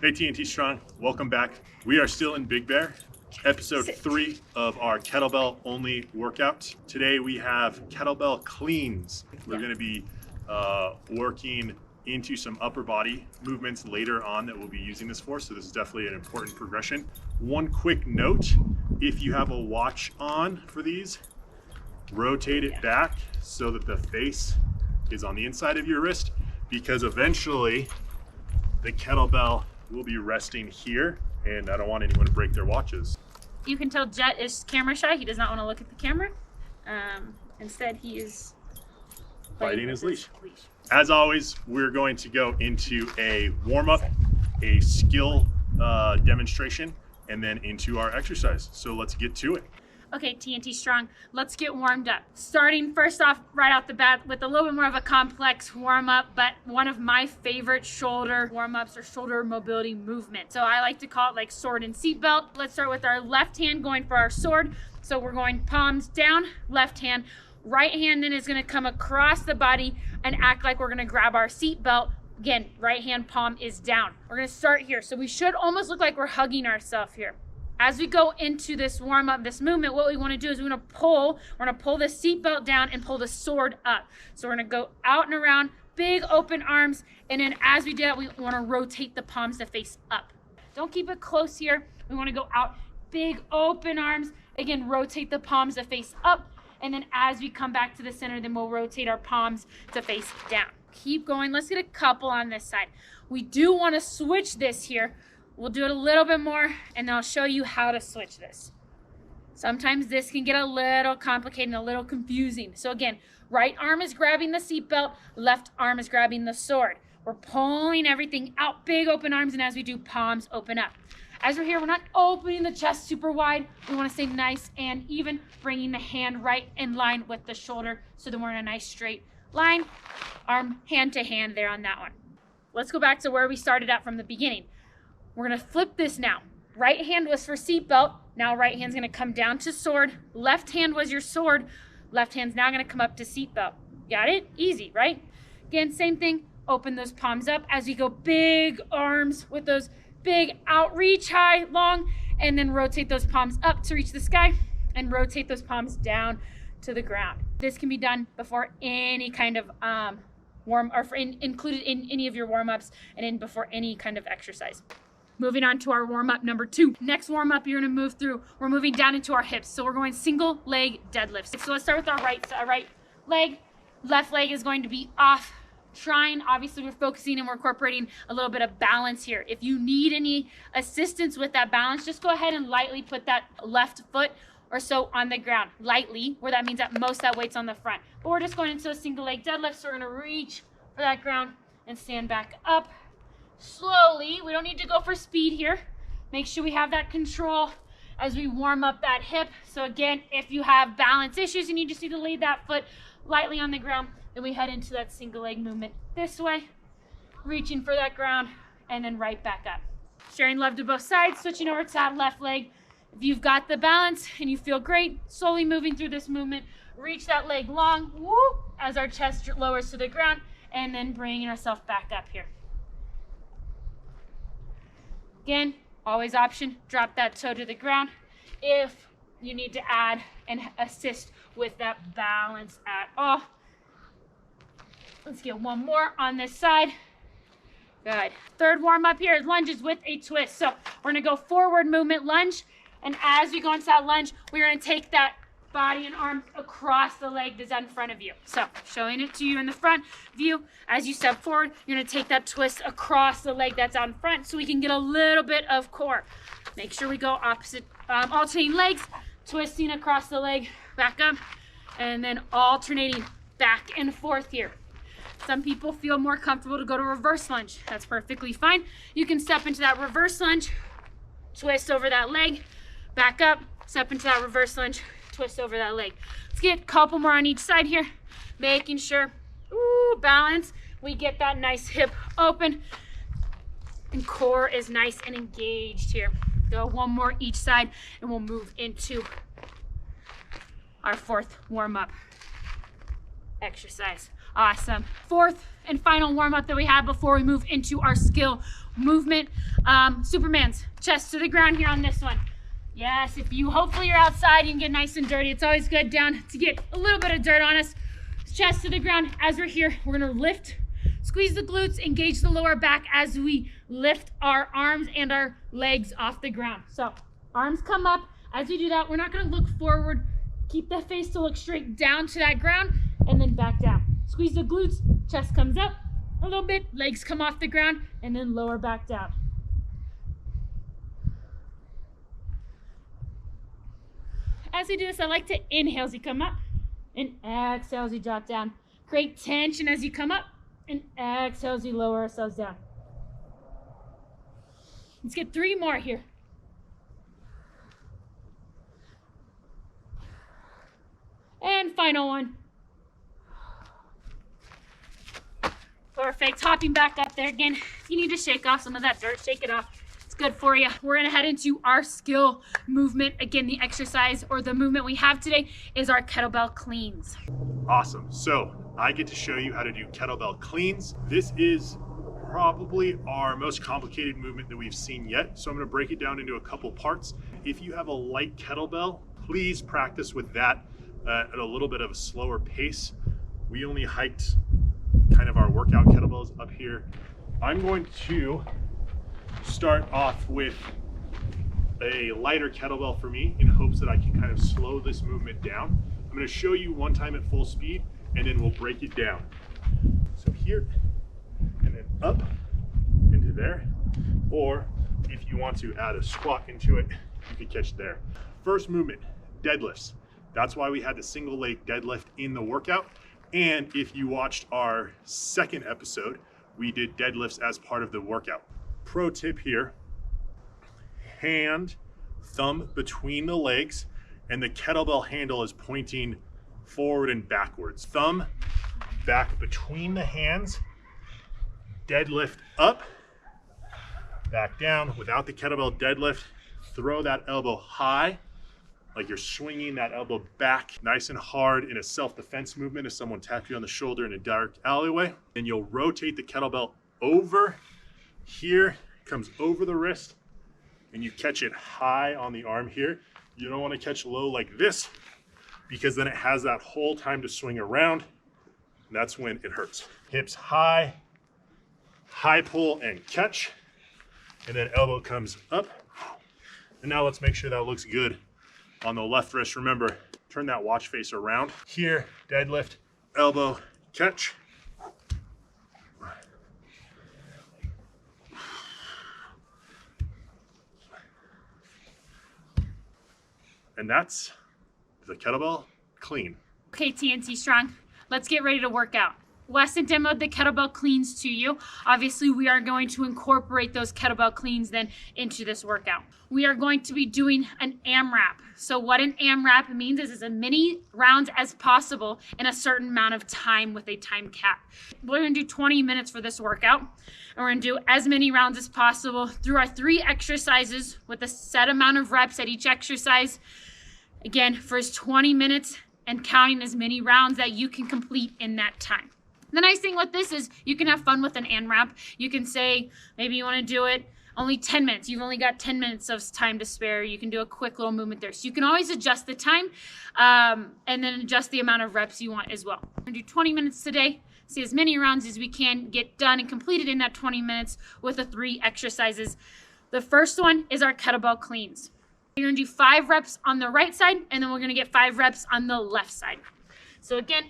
Hey TnTStrong, welcome back. We are still in Big Bear, episode 3 of our kettlebell only workout. Today we have kettlebell cleans. We're going to be working into some upper body movements later on that we'll be using this for, so this is definitely an important progression. One quick note, if you have a watch on for these, rotate it back so that the face is on the inside of your wrist, because eventually the kettlebell will be resting here, and I don't want anyone to break their watches. You can tell Jet is camera shy. He does not want to look at the camera. Instead, he is biting his leash. As always, we're going to go into a warm-up, a skill demonstration, and then into our exercise. So let's get to it. Okay, TnTStrong, let's get warmed up. Starting first off, right off the bat, with a little bit more of a complex warm-up, but one of my favorite shoulder warm-ups or shoulder mobility movement. So I like to call it like sword and seatbelt. Let's start with our left hand going for our sword. So we're going palms down, left hand. Right hand then is gonna come across the body and act like we're gonna grab our seatbelt. Again, right hand palm is down. We're gonna start here. So we should almost look like we're hugging ourselves here. As we go into this warm up, this movement, what we want to do is we're going to pull the seatbelt down and pull the sword up. So we're going to go out and around, big open arms, and then as we do that, we want to rotate the palms to face up. Don't keep it close here. We want to go out, big open arms. Again, rotate the palms to face up, and then as we come back to the center, then we'll rotate our palms to face down. Keep going. Let's get a couple on this side. We do want to switch this here. We'll do it a little bit more, and then I'll show you how to switch this. Sometimes this can get a little complicated and a little confusing. So again, right arm is grabbing the seatbelt, left arm is grabbing the sword. We're pulling everything out, big open arms, and as we do, palms open up. As we're here, we're not opening the chest super wide. We want to stay nice and even, bringing the hand right in line with the shoulder so that we're in a nice straight line. Arm hand to hand there on that one. Let's go back to where we started at from the beginning. We're gonna flip this now. Right hand was for seatbelt. Now right hand's gonna come down to sword. Left hand was your sword. Left hand's now gonna come up to seatbelt. Got it? Easy, right? Again, same thing. Open those palms up as we go, big arms with those big outreach, high, long, and then rotate those palms up to reach the sky and rotate those palms down to the ground. This can be done before any kind of included in any of your warm-ups and before any kind of exercise. Moving on to our warm-up number 2. Next warm-up you're gonna move through, we're moving down into our hips. So we're going single leg deadlifts. So let's start with our right leg. Left leg is going to be off. Obviously we're focusing and we're incorporating a little bit of balance here. If you need any assistance with that balance, just go ahead and lightly put that left foot or so on the ground. Lightly, where that means that most of that weight's on the front. But we're just going into a single leg deadlift, so we're gonna reach for that ground and stand back up. Slowly, we don't need to go for speed here. Make sure we have that control as we warm up that hip. So again, if you have balance issues and you just need to lay that foot lightly on the ground, then we head into that single leg movement this way, reaching for that ground, and then right back up. Sharing love to both sides, switching over to that left leg. If you've got the balance and you feel great, slowly moving through this movement, reach that leg long, whoop, as our chest lowers to the ground, and then bringing ourselves back up here. Again, always option, drop that toe to the ground if you need to add and assist with that balance at all. Let's get one more on this side. Good. Third warm up here is lunges with a twist. So we're gonna go forward movement lunge, and as we go into that lunge, we're gonna take that body and arms across the leg that's in front of you. So showing it to you in the front view, as you step forward, you're gonna take that twist across the leg that's out in front so we can get a little bit of core. Make sure we go opposite, alternating legs, twisting across the leg, back up, and then alternating back and forth here. Some people feel more comfortable to go to reverse lunge. That's perfectly fine. You can step into that reverse lunge, twist over that leg, back up, step into that reverse lunge, twist over that leg. Let's get a couple more on each side here, making sure, balance. We get that nice hip open and core is nice and engaged here. Go one more each side and we'll move into our fourth warm-up exercise. Awesome. Fourth and final warm up that we have before we move into our skill movement. Superman's chest to the ground here on this one. Yes, hopefully you're outside, you can get nice and dirty. It's always good down to get a little bit of dirt on us. Chest to the ground. As we're here, we're gonna lift, squeeze the glutes, engage the lower back as we lift our arms and our legs off the ground. So arms come up. As we do that, we're not gonna look forward. Keep the face to look straight down to that ground and then back down. Squeeze the glutes, chest comes up a little bit, legs come off the ground, and then lower back down. As we do this, I like to inhale as you come up and exhale as you drop down. Create tension as you come up and exhale as you lower ourselves down. Let's get 3 more here. And final one. Perfect. Hopping back up there again. If you need to shake off some of that dirt, shake it off. It's good for you. We're gonna head into our skill movement. Again, the exercise or the movement we have today is our kettlebell cleans. Awesome. So I get to show you how to do kettlebell cleans. This is probably our most complicated movement that we've seen yet. So I'm gonna break it down into a couple parts. If you have a light kettlebell, please practice with that at a little bit of a slower pace. We only hiked kind of our workout kettlebells up here. I'm going to start off with a lighter kettlebell for me in hopes that I can kind of slow this movement down. I'm going to show you one time at full speed and then we'll break it down. So here and then up into there, or if you want to add a squat into it, you can catch there. First movement, deadlifts. That's why we had the single leg deadlift in the workout. And if you watched our second episode, we did deadlifts as part of the workout. Pro tip here, hand, thumb between the legs, and the kettlebell handle is pointing forward and backwards. Thumb back between the hands, deadlift up, back down. Without the kettlebell deadlift, throw that elbow high, like you're swinging that elbow back nice and hard in a self-defense movement if someone taps you on the shoulder in a dark alleyway. Then you'll rotate the kettlebell over here, comes over the wrist, and you catch it high on the arm here. You don't want to catch low like this because then it has that whole time to swing around. And that's when it hurts. Hips high, high pull and catch, and then elbow comes up. And now let's make sure that looks good on the left wrist. Remember, turn that watch face around. Here, deadlift, elbow, catch. And that's the kettlebell clean. Okay, TnTStrong, let's get ready to work out. Weston demoed the kettlebell cleans to you. Obviously, we are going to incorporate those kettlebell cleans then into this workout. We are going to be doing an AMRAP. So what an AMRAP means is as many rounds as possible in a certain amount of time with a time cap. We're gonna do 20 minutes for this workout. And we're gonna do as many rounds as possible through our 3 exercises with a set amount of reps at each exercise. Again, first 20 minutes and counting as many rounds that you can complete in that time. The nice thing with this is you can have fun with an AMRAP. You can say, maybe you want to do it only 10 minutes. You've only got 10 minutes of time to spare. You can do a quick little movement there. So you can always adjust the time and then adjust the amount of reps you want as well. We're going to do 20 minutes today. See as many rounds as we can get done and completed in that 20 minutes with the 3 exercises. The first one is our kettlebell cleans. You're going to do 5 reps on the right side, and then we're going to get 5 reps on the left side. So again,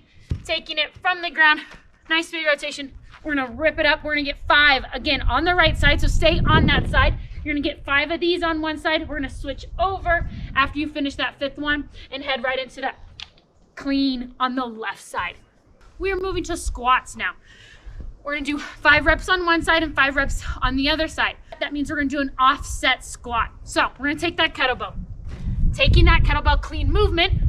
taking it from the ground, nice big rotation. We're gonna rip it up. We're gonna get 5 again on the right side. So stay on that side. You're gonna get 5 of these on one side. We're gonna switch over after you finish that 5th one and head right into that clean on the left side. We are moving to squats now. We're gonna do 5 reps on one side and 5 reps on the other side. That means we're gonna do an offset squat. So we're gonna take that kettlebell. Taking that kettlebell clean movement,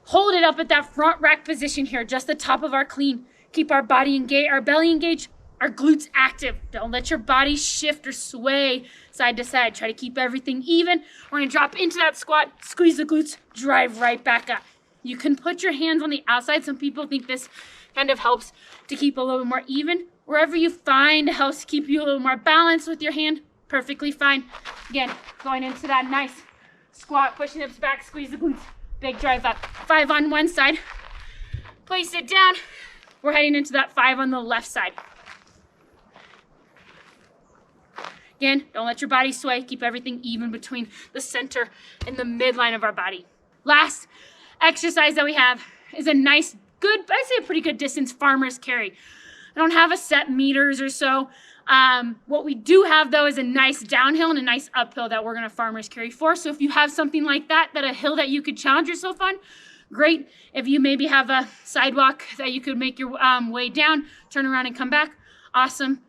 hold it up at that front rack position here, just the top of our clean. Keep our body engaged, our belly engaged, our glutes active. Don't let your body shift or sway side to side. Try to keep everything even. We're gonna drop into that squat, squeeze the glutes, drive right back up. You can put your hands on the outside. Some people think this kind of helps to keep a little bit more even, Wherever you find helps keep you a little more balanced with your hand, perfectly fine. Again, going into that nice squat, pushing hips back, squeeze the glutes, big drive up. 5 on one side, place it down. We're heading into that 5 on the left side. Again, don't let your body sway. Keep everything even between the center and the midline of our body. Last exercise that we have is a nice, good, I'd say a pretty good distance farmer's carry. I don't have a set meters or so. What we do have though is a nice downhill and a nice uphill that we're gonna farmer's carry for. So if you have something like that, a hill that you could challenge yourself on, great. If you maybe have a sidewalk that you could make your way down, turn around and come back, awesome.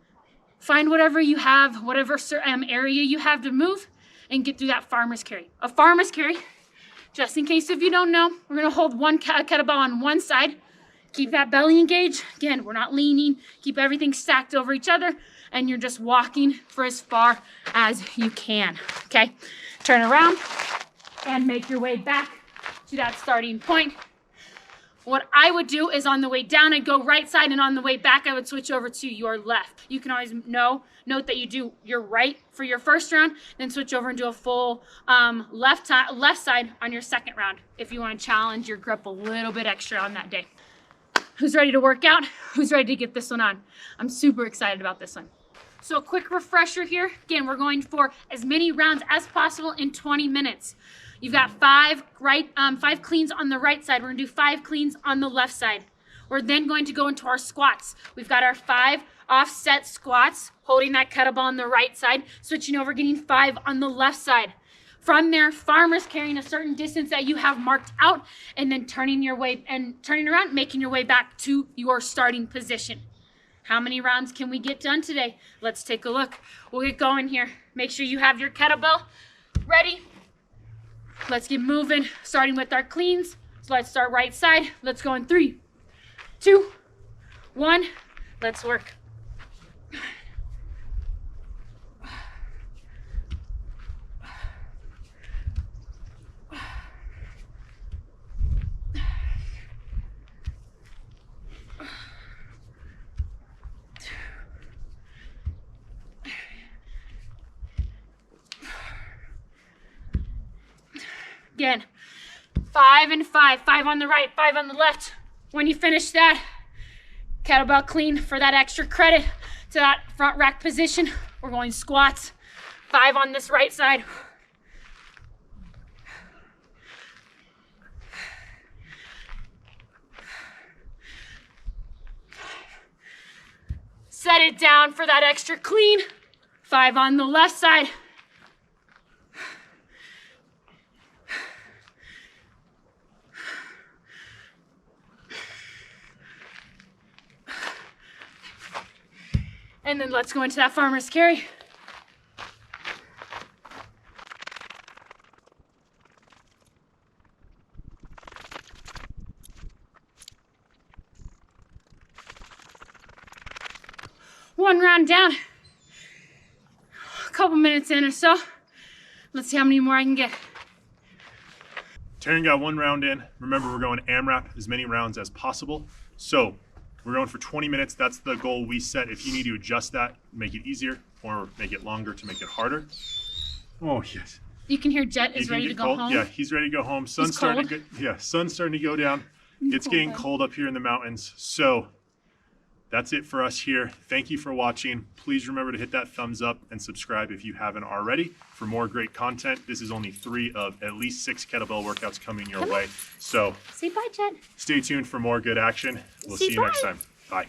Find whatever you have, whatever area you have to move and get through that farmer's carry. A farmer's carry, just in case if you don't know, we're gonna hold one kettlebell on one side, keep that belly engaged. Again, we're not leaning, keep everything stacked over each other, and you're just walking for as far as you can, okay? Turn around and make your way back to that starting point. What I would do is on the way down, I'd go right side, and on the way back, I would switch over to your left. You can always note that you do your right for your first round, then switch over and do a full left side on your second round if you want to challenge your grip a little bit extra on that day. Who's ready to work out? Who's ready to get this one on? I'm super excited about this one. So a quick refresher here. Again, we're going for as many rounds as possible in 20 minutes. You've got 5 cleans on the right side. We're gonna do 5 cleans on the left side. We're then going to go into our squats. We've got our 5 offset squats, holding that kettlebell on the right side, switching over, getting 5 on the left side. From there, farmers carrying a certain distance that you have marked out, and then turning around, making your way back to your starting position. How many rounds can we get done today? Let's take a look. We'll get going here. Make sure you have your kettlebell ready. Let's get moving, starting with our cleans. So let's start right side. Let's go in 3, 2, 1. Let's work. Again, 5 and 5, 5 on the right, 5 on the left. When you finish that, kettlebell clean for that extra credit to that front rack position. We're going squats, 5 on this right side. Set it down for that extra clean, 5 on the left side. And then let's go into that farmer's carry. One round down. A couple minutes in or so. Let's see how many more I can get. Taryn got 1 round in. Remember, we're going AMRAP, as many rounds as possible. So we're going for 20 minutes. That's the goal we set. If you need to adjust that, make it easier or make it longer to make it harder. Oh, yes. You can hear Jet is ready to go home. Yeah, he's ready to go home. Sun's starting to go down. It's getting cold up here in the mountains. So that's it for us here. Thank you for watching. Please remember to hit that thumbs up and subscribe if you haven't already for more great content. This is only 3 of at least 6 kettlebell workouts coming your way. So say bye, Jet. Stay tuned for more good action. We'll see you next time. Bye.